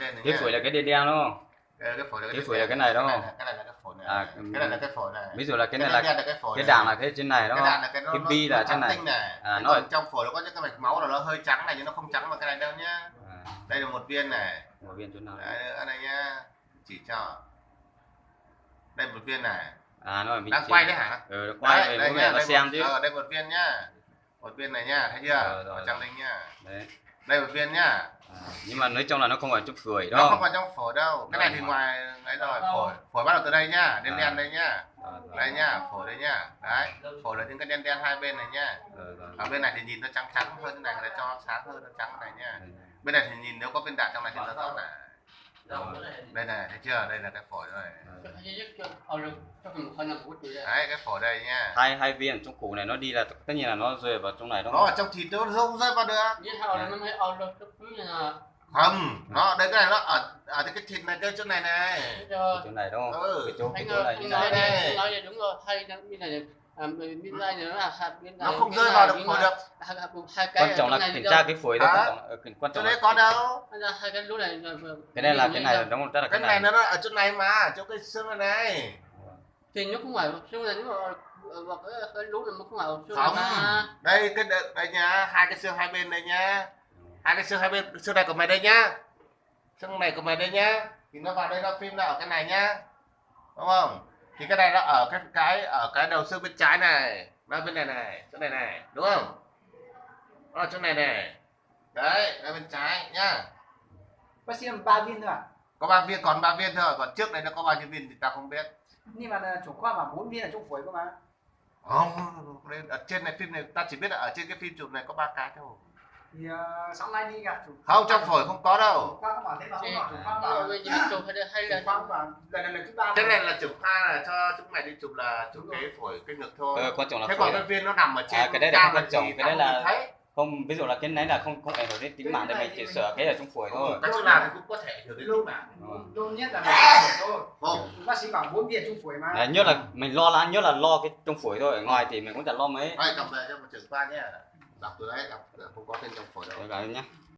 tên này Cái nhá. phổi là cái đen đen đúng không? Cái phổi là Cái phổi là cái này đúng không? Cái này là cái phổi này. À, Cái này là cái phổi này. ví dụ là cái này đen là là cái phổi cái này. đạn là cái trên này đúng Cái không? đạn là cái Cái bi là trên này. trắng tinh này. À, Thế nó ở còn trong phổi nó có những cái mạch máu là nó hơi trắng này nhưng nó không trắng bằng cái này đâu nhá. à, Đây là một viên này. một viên chỗ nào? Đấy nữa này nhá. Chỉ cho. Đây một viên này. À nó ở vị Đang trí. quay đấy hả? Ừ, quay Đấy, về đây bố nhá, mẹ nó đây xem chứ. đây một viên nhá. Một viên này nhá, thấy chưa? Ở trong đây nhá. Đấy. Đây một viên nhá. À, nhưng mà nói chung là nó không ở trong phổi Nó đâu. không vào trong phổi đâu. Cái này thì ngoài ấy rồi, phổi bắt đầu từ đây nhá, đen đen đây nhá. Đây nhá, phổi đây nhá. Đấy, phổi là những cái đen đen hai bên này nhá. Ở bên này thì nhìn nó trắng trắng hơn, cái này là cho sáng hơn, nó trắng này nhá. Bên này thì nhìn nếu có viên đạn trong này thì nó rõ này. Đây này, thấy chưa? Đây là cái phổi rồi. Đấy, cái phổi đây nhá. Hai viên trong củ này nó đi là tất nhiên là nó rơi vào trong này đúng Nó không? ở trong thịt nó không rơi vào được. Không, nó đây cái này nó ở cái thịt này cái chỗ này này. Cái chỗ này đúng không? Ừ. Cái chỗ này như nói này. đây. nói đúng rồi, hay như này bên đây nó là hạt bên Nó không rơi vào được phổi được. Hai cái Quan trọng là kiểm tra cái phổi thôi, quan Chỗ trọng đấy là có đâu. hai cái lúa này cái này là cái này đúng không? Tức là Cái này nó ở chỗ này mà, chỗ cái xương này này. thì nó không phải xương này, nhưng mà cái lúa này nó không phải xương Không. mà. Đây cái đây nhá, hai cái xương hai bên đây nhá. Hai cái xương hai bên, xương này của mày đây nhá. Xương này của mày đây nhá. Thì nó vào đây nó phim là ở cái này nhá. Đúng không? Thì cái này nó ở cái đầu xương bên trái này, nó bên này này, chỗ này này, đúng không? Nó ở chỗ này này. Đấy, ở bên trái nhá. Bác sĩ làm 3 viên thôi à? Có 3 viên, còn 3 viên thôi, còn trước đây nó có bao nhiêu viên thì ta không biết. Nhưng mà chủ khoa bảo 4 viên ở trong phổi cơ mà. Không, ở trên này phim này ta chỉ biết là ở trên cái phim chụp này có 3 cái thôi. Thì sáng nay đi gặp chủ Không, trong phổi không có đâu. Chủ khoa có bảo thế mà không bảo chủ khoa Nhưng mà bảo. bây giờ chụp hay là Chủ khoa bảo lần thứ 3. Cái này là chụp khoa là cho chúng mày đi chụp là chụp cái phổi cái ngực thôi. quan trọng là Thế phổi. còn cái viên nó nằm ở trên cái đấy là không quan thì trọng, cái đấy là thấy. không, ví dụ là cái này là không ảnh hưởng đến tính mạng, thì mình chỉ sửa cái ở trong phổi thôi. Cái chỗ nào thì cũng có thể ảnh hưởng đến tính mạng. Luôn nhất là một phổi thôi. Không. Bác sĩ bảo 4 viên trong phổi mà. Đấy, nhớ là mình nhớ là lo cái trong phổi thôi, ở ngoài thì mình cũng chẳng lo mấy. Đây, cầm về cho một trưởng khoa nhé. Đọc từ đấy, đọc không có tên trong phổi đâu. Đấy, nhá.